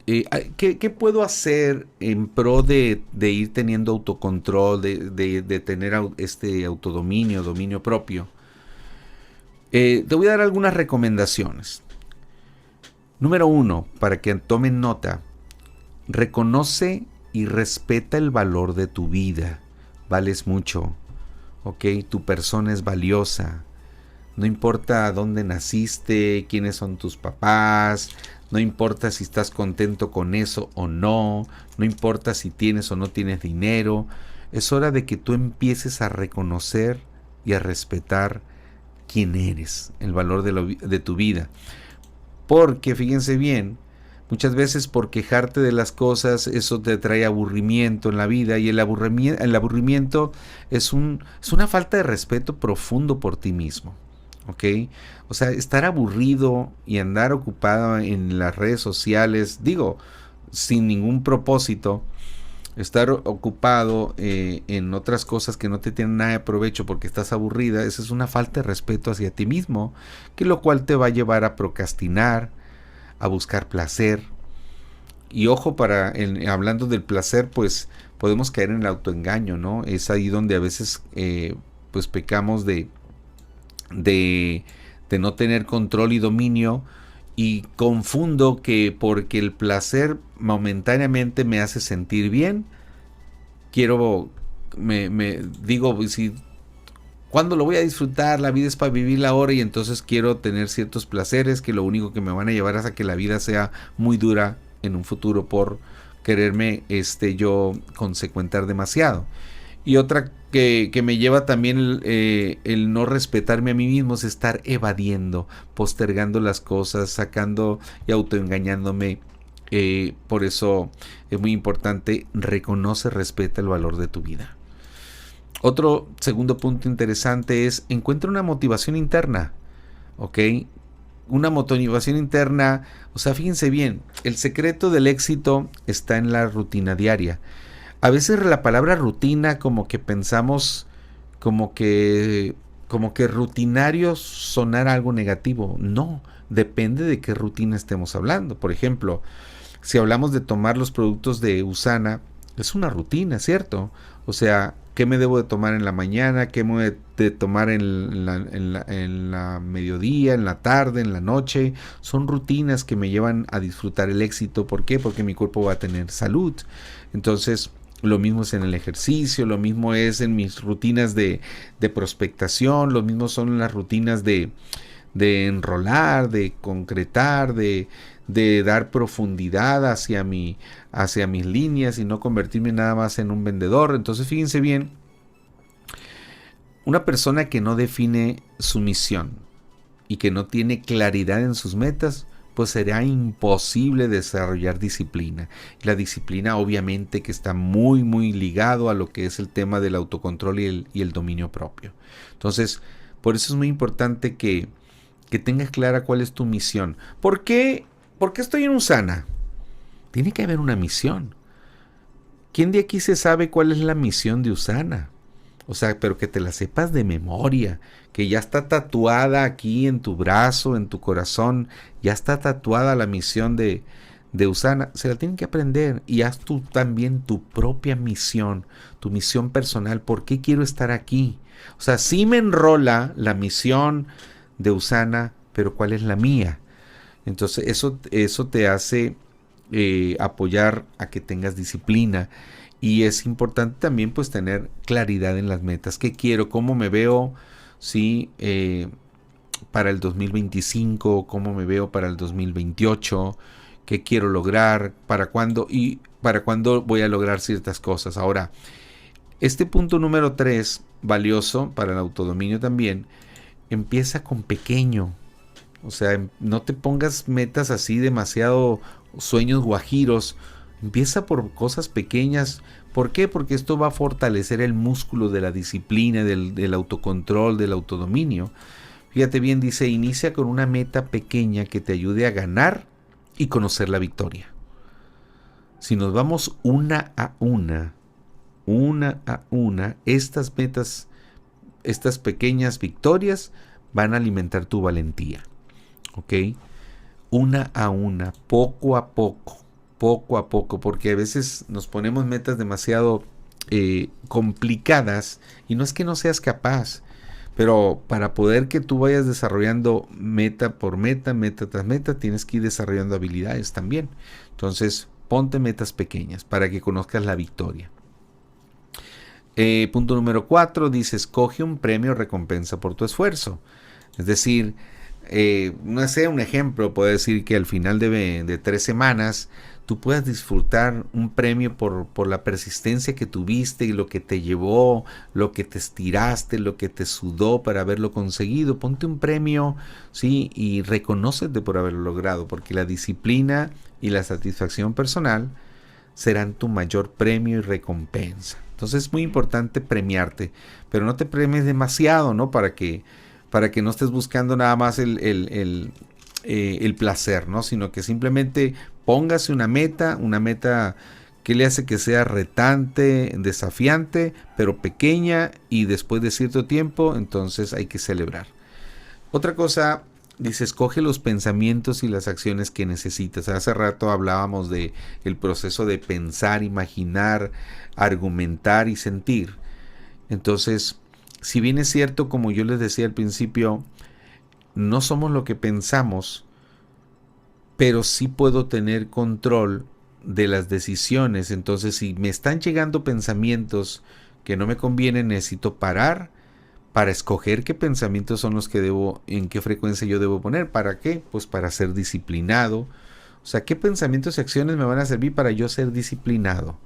¿qué puedo hacer en pro de ir teniendo autocontrol, de tener este autodominio, dominio propio? Te voy a dar algunas recomendaciones. Número 1, para que tomen nota, reconoce y respeta el valor de tu vida. Vales mucho, ¿ok? Tu persona es valiosa. No importa dónde naciste, quiénes son tus papás, no importa si estás contento con eso o no, no importa si tienes o no tienes dinero. Es hora de que tú empieces a reconocer y a respetar quién eres, el valor de tu vida. Porque fíjense bien, muchas veces por quejarte de las cosas, eso te trae aburrimiento en la vida, y el aburrimiento es una falta de respeto profundo por ti mismo. ¿Ok? O sea, estar aburrido y andar ocupado en las redes sociales, digo, sin ningún propósito, estar ocupado en otras cosas que no te tienen nada de provecho porque estás aburrida, esa es una falta de respeto hacia ti mismo, que lo cual te va a llevar a procrastinar, a buscar placer. Y ojo, hablando del placer, pues podemos caer en el autoengaño, ¿no? Es ahí donde a veces pues pecamos de, de no tener control y dominio, y confundo que porque el placer momentáneamente me hace sentir bien, me digo, si ¿cuándo lo voy a disfrutar? La vida es para vivirla ahora, y entonces quiero tener ciertos placeres que lo único que me van a llevar es a que la vida sea muy dura en un futuro por quererme yo consecuentar demasiado. Y otra que me lleva también el no respetarme a mí mismo es estar evadiendo, postergando las cosas, sacando y autoengañándome Por eso es muy importante, reconoce, respeta el valor de tu vida. Otro segundo punto interesante es, encuentra una motivación interna, ¿ok? Una motivación interna, o sea, fíjense bien, el secreto del éxito está en la rutina diaria. A veces la palabra rutina como que pensamos como que rutinario sonar algo negativo. No, depende de qué rutina estemos hablando. Por ejemplo, si hablamos de tomar los productos de Usana, es una rutina, ¿cierto? O sea, ¿qué me debo de tomar en la mañana? ¿Qué me debo de tomar en la mediodía, en la tarde, en la noche? Son rutinas que me llevan a disfrutar el éxito. ¿Por qué? Porque mi cuerpo va a tener salud. Entonces, lo mismo es en el ejercicio, lo mismo es en mis rutinas de prospectación, lo mismo son las rutinas de enrolar, de concretar, de dar profundidad hacia mis líneas y no convertirme nada más en un vendedor. Entonces fíjense bien, una persona que no define su misión y que no tiene claridad en sus metas, pues será imposible desarrollar disciplina. Y la disciplina obviamente que está muy muy ligado a lo que es el tema del autocontrol y el dominio propio. Entonces, por eso es muy importante que tengas clara cuál es tu misión. ¿Por qué estoy en Usana? Tiene que haber una misión. ¿Quién de aquí se sabe cuál es la misión de Usana? O sea, pero que te la sepas de memoria, que ya está tatuada aquí en tu brazo, en tu corazón, ya está tatuada la misión de Usana. Se la tienen que aprender y haz tú también tu propia misión, tu misión personal. ¿Por qué quiero estar aquí? O sea, sí me enrola la misión de Usana, pero ¿cuál es la mía? Entonces eso te hace apoyar a que tengas disciplina. Y es importante también pues tener claridad en las metas. ¿Qué quiero? ¿Cómo me veo? Sí, para el 2025, ¿cómo me veo para el 2028? ¿Qué quiero lograr? ¿Para cuándo? Y para cuándo voy a lograr ciertas cosas. Ahora, este punto número 3, valioso para el autodominio también, empieza con pequeño. O sea, no te pongas metas así demasiado sueños guajiros. Empieza por cosas pequeñas. ¿Por qué? Porque esto va a fortalecer el músculo de la disciplina, del autocontrol, del autodominio. Fíjate bien, dice, inicia con una meta pequeña que te ayude a ganar y conocer la victoria. Si nos vamos una a una, estas metas, estas pequeñas victorias van a alimentar tu valentía. ¿Ok? Una a una, poco a poco, porque a veces nos ponemos metas demasiado complicadas y no es que no seas capaz, pero para poder que tú vayas desarrollando meta por meta, meta tras meta, tienes que ir desarrollando habilidades también. Entonces, ponte metas pequeñas para que conozcas la victoria. Punto número 4, dice, escoge un premio o recompensa por tu esfuerzo. Es decir, no sé, un ejemplo, puede decir que al final de 3 semanas tú puedas disfrutar un premio por la persistencia que tuviste y lo que te llevó, lo que te estiraste, lo que te sudó para haberlo conseguido. Ponte un premio, ¿sí? Y reconócete por haberlo logrado, porque la disciplina y la satisfacción personal serán tu mayor premio y recompensa. Entonces es muy importante premiarte, pero no te premies demasiado, ¿no? Para que no estés buscando nada más el placer, ¿no? Sino que simplemente póngase una meta que le hace que sea retante, desafiante, pero pequeña, y después de cierto tiempo, entonces hay que celebrar. Otra cosa, dice, escoge los pensamientos y las acciones que necesitas. Hace rato hablábamos de el proceso de pensar, imaginar, argumentar y sentir. Entonces, si bien es cierto, como yo les decía al principio, no somos lo que pensamos, pero sí puedo tener control de las decisiones. Entonces, si me están llegando pensamientos que no me convienen, necesito parar para escoger qué pensamientos son los que debo, en qué frecuencia yo debo poner. ¿Para qué? Pues para ser disciplinado. O sea, ¿qué pensamientos y acciones me van a servir para yo ser disciplinado?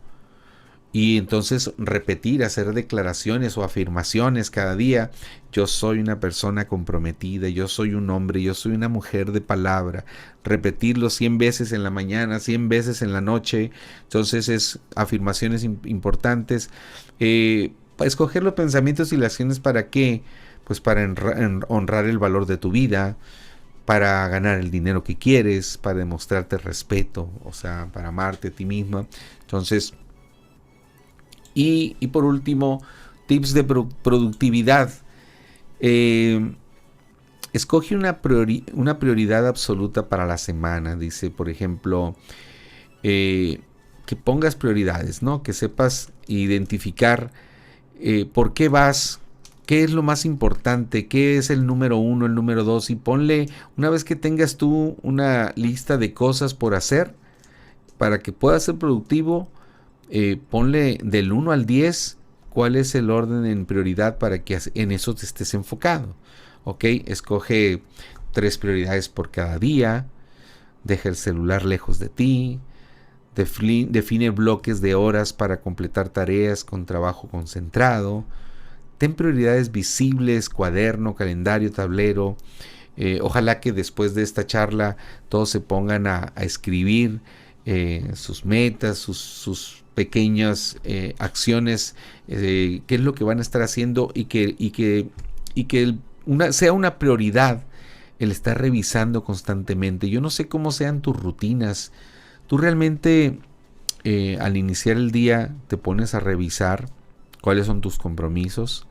Y entonces repetir, hacer declaraciones o afirmaciones cada día. Yo soy una persona comprometida, yo soy un hombre, yo soy una mujer de palabra. Repetirlo 100 veces en la mañana, 100 veces en la noche. Entonces es afirmaciones importantes. Escoger los pensamientos y las acciones para qué. Pues para honrar el valor de tu vida, para ganar el dinero que quieres, para demostrarte respeto, o sea, para amarte a ti misma. Entonces, y por último, tips de productividad. Eh, Escoge una prioridad absoluta para la semana. Dice, por ejemplo, que pongas prioridades, ¿no? Que sepas identificar por qué vas, qué es lo más importante, qué es el número 1, el número 2, y ponle, una vez que tengas tú una lista de cosas por hacer, para que puedas ser productivo, ponle del 1 al 10 cuál es el orden en prioridad para que en eso te estés enfocado. Ok, escoge 3 prioridades por cada día, deja el celular lejos de ti, define bloques de horas para completar tareas con trabajo concentrado, ten prioridades visibles, cuaderno, calendario, tablero. Ojalá que después de esta charla todos se pongan a escribir sus metas, sus pequeñas acciones, qué es lo que van a estar haciendo, y que sea una prioridad el estar revisando constantemente. Yo no sé cómo sean tus rutinas. Tú realmente al iniciar el día te pones a revisar cuáles son tus compromisos.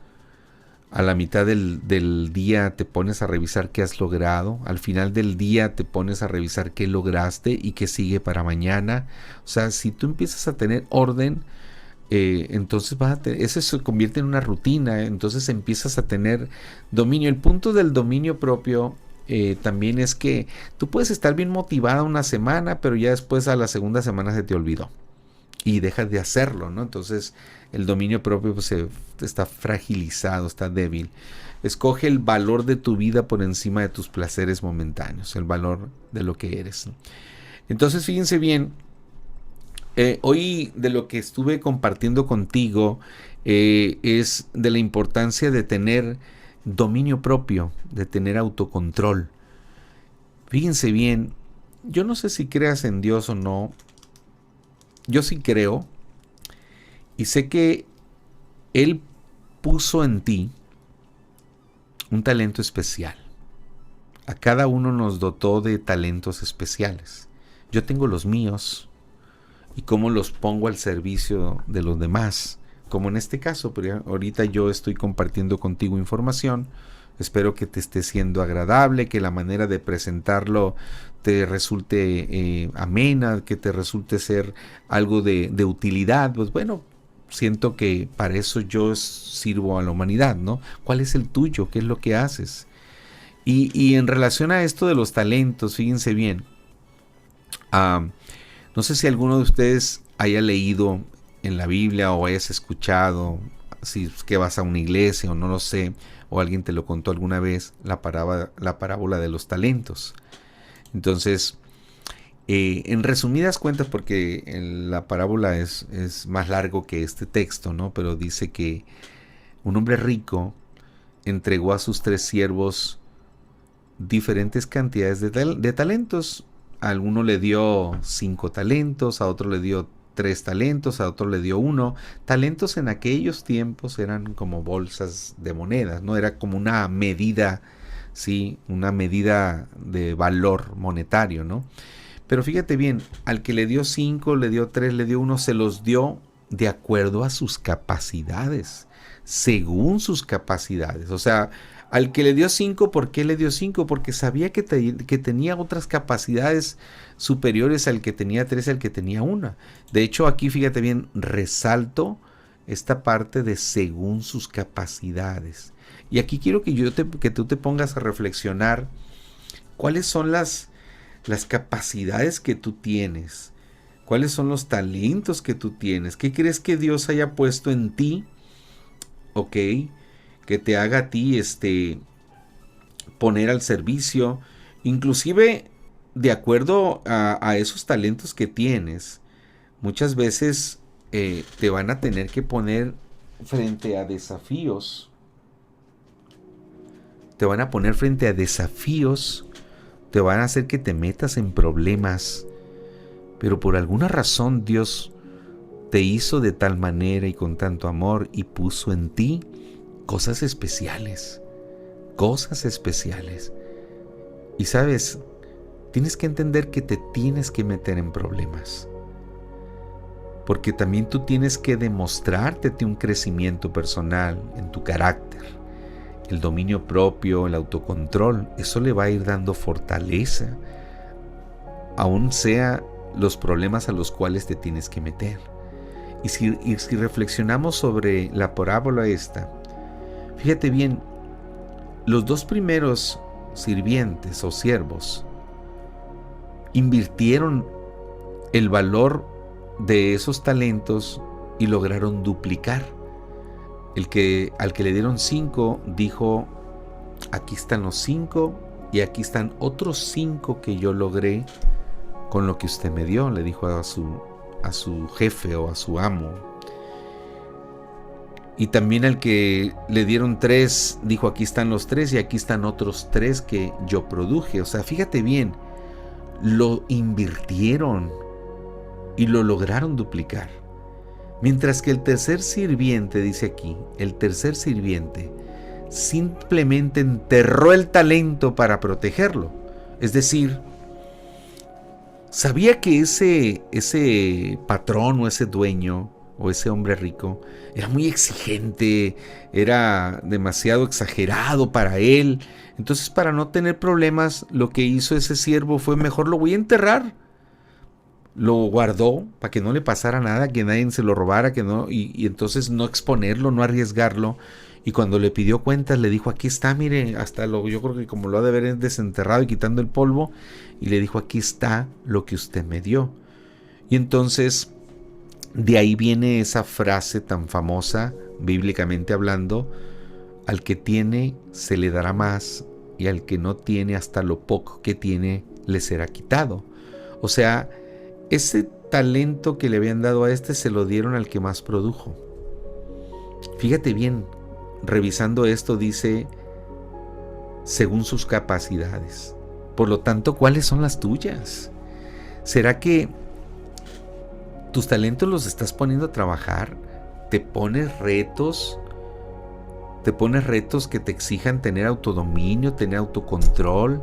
A la mitad del día te pones a revisar qué has logrado. Al final del día te pones a revisar qué lograste y qué sigue para mañana. O sea, si tú empiezas a tener orden, entonces eso se convierte en una rutina. Entonces empiezas a tener dominio. El punto del dominio propio también es que tú puedes estar bien motivada una semana, pero ya después a la segunda semana se te olvidó y dejas de hacerlo, ¿no? Entonces el dominio propio pues, está fragilizado, está débil. Escoge el valor de tu vida por encima de tus placeres momentáneos, el valor de lo que eres, ¿no? Entonces fíjense bien, hoy de lo que estuve compartiendo contigo es de la importancia de tener dominio propio, de tener autocontrol. Fíjense bien, yo no sé si creas en Dios o no. Yo sí creo y sé que Él puso en ti un talento especial. A cada uno nos dotó de talentos especiales. Yo tengo los míos y cómo los pongo al servicio de los demás. Como en este caso, pero ahorita yo estoy compartiendo contigo información. Espero que te esté siendo agradable, que la manera de presentarlo te resulte amena, que te resulte ser algo de utilidad. Pues bueno, siento que para eso yo sirvo a la humanidad, ¿no? ¿Cuál es el tuyo? ¿Qué es lo que haces? Y en relación a esto de los talentos, fíjense bien, no sé si alguno de ustedes haya leído en la Biblia o hayas escuchado, si es que vas a una iglesia o no lo sé, o alguien te lo contó alguna vez, la parábola de los talentos. Entonces, en resumidas cuentas, porque la parábola es más largo que este texto, ¿no? Pero dice que un hombre rico entregó a sus 3 siervos diferentes cantidades de talentos. A alguno le dio 5 talentos, a otro le dio 3 talentos, a otro le dio 1. Talentos en aquellos tiempos eran como bolsas de monedas, ¿no? Era como una medida, ¿sí? Una medida de valor monetario, ¿no? Pero fíjate bien, al que le dio 5, le dio 3, le dio 1, se los dio de acuerdo a sus capacidades, según sus capacidades. O sea, al que le dio 5, ¿por qué le dio 5? Porque sabía que tenía otras capacidades superiores al que tenía 3, al que tenía 1. De hecho, aquí fíjate bien, resalto esta parte de según sus capacidades. Y aquí quiero que tú te pongas a reflexionar cuáles son las capacidades que tú tienes, cuáles son los talentos que tú tienes, qué crees que Dios haya puesto en ti, ok, que te haga a ti poner al servicio, inclusive de acuerdo a esos talentos que tienes. Muchas veces te van a tener que poner frente a desafíos. Te van a poner frente a desafíos, te van a hacer que te metas en problemas, pero por alguna razón Dios te hizo de tal manera y con tanto amor y puso en ti cosas especiales, cosas especiales. Y sabes, tienes que entender que te tienes que meter en problemas, porque también tú tienes que demostrarte un crecimiento personal en tu carácter. El dominio propio, el autocontrol, eso le va a ir dando fortaleza, aun sea los problemas a los cuales te tienes que meter. Y si reflexionamos sobre la parábola esta, fíjate bien, los dos primeros sirvientes o siervos invirtieron el valor de esos talentos y lograron duplicar. Al que le dieron 5 dijo: aquí están los 5 y aquí están otros 5 que yo logré con lo que usted me dio, le dijo a su jefe o a su amo. Y también al que le dieron 3 dijo: aquí están los 3 y aquí están otros 3 que yo produje. O sea, fíjate bien, lo invirtieron y lo lograron duplicar. Mientras que el tercer sirviente, dice aquí, el tercer sirviente simplemente enterró el talento para protegerlo. Es decir, sabía que ese patrón o ese dueño o ese hombre rico era muy exigente, era demasiado exagerado para él. Entonces, para no tener problemas, lo que hizo ese siervo fue: mejor lo voy a enterrar. Lo guardó para que no le pasara nada, que nadie se lo robara, que no, y entonces no exponerlo, no arriesgarlo. Y cuando le pidió cuentas, le dijo: aquí está, mire, yo creo que como lo ha de haber desenterrado y quitando el polvo, y le dijo: aquí está lo que usted me dio. Y entonces de ahí viene esa frase tan famosa, bíblicamente hablando: al que tiene se le dará más, y al que no tiene, hasta lo poco que tiene le será quitado. O sea, ese talento que le habían dado a este se lo dieron al que más produjo. Fíjate bien, revisando esto dice: según sus capacidades. Por lo tanto, ¿cuáles son las tuyas? ¿Será que tus talentos los estás poniendo a trabajar? ¿Te pones retos? ¿Te pones retos que te exijan tener autodominio, tener autocontrol?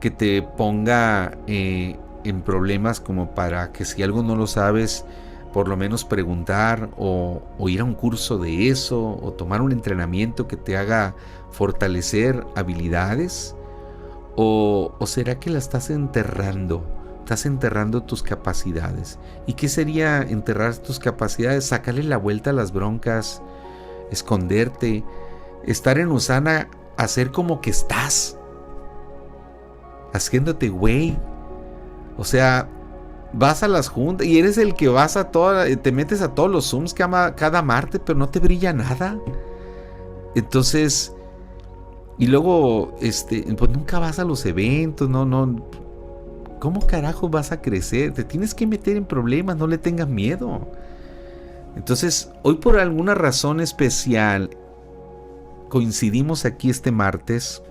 Que te ponga en problemas como para que si algo no lo sabes, por lo menos preguntar o ir a un curso de eso o tomar un entrenamiento que te haga fortalecer habilidades. ¿O será que la estás enterrando? Estás enterrando tus capacidades. ¿Y qué sería enterrar tus capacidades? Sacarle la vuelta a las broncas, esconderte, estar en Usana, hacer como que estás haciéndote güey. O sea, vas a las juntas y eres el que vas te metes a todos los Zooms cada martes, pero no te brilla nada. Entonces, y luego, pues nunca vas a los eventos, no. ¿Cómo carajo vas a crecer? Te tienes que meter en problemas, no le tengas miedo. Entonces, hoy por alguna razón especial, coincidimos aquí este martes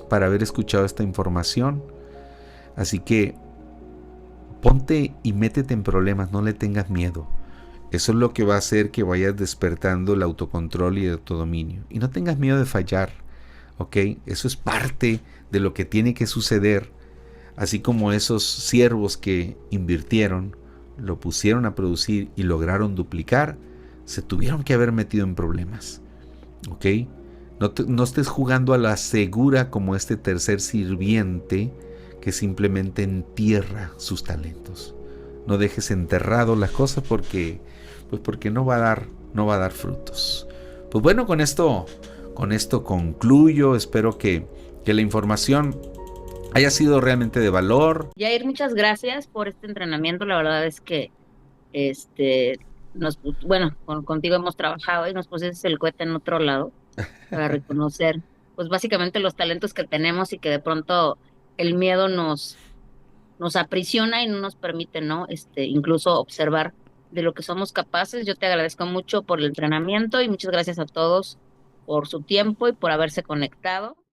para haber escuchado esta información. Así que ponte y métete en problemas, no le tengas miedo. Eso es lo que va a hacer que vayas despertando el autocontrol y el autodominio. Y no tengas miedo de fallar, ¿ok? Eso es parte de lo que tiene que suceder. Así como esos siervos que invirtieron, lo pusieron a producir y lograron duplicar, se tuvieron que haber metido en problemas, ¿ok? No estés jugando a la segura como este tercer sirviente que simplemente entierra sus talentos. No dejes enterrado las cosas porque no va a dar frutos. Pues bueno, con esto concluyo. Espero que la información haya sido realmente de valor. Jair, muchas gracias por este entrenamiento. La verdad es que contigo hemos trabajado y nos pusiste el cohete en otro lado para reconocer, pues básicamente los talentos que tenemos y que de pronto el miedo nos aprisiona y no nos permite, ¿no? Incluso observar de lo que somos capaces. Yo te agradezco mucho por el entrenamiento y muchas gracias a todos por su tiempo y por haberse conectado.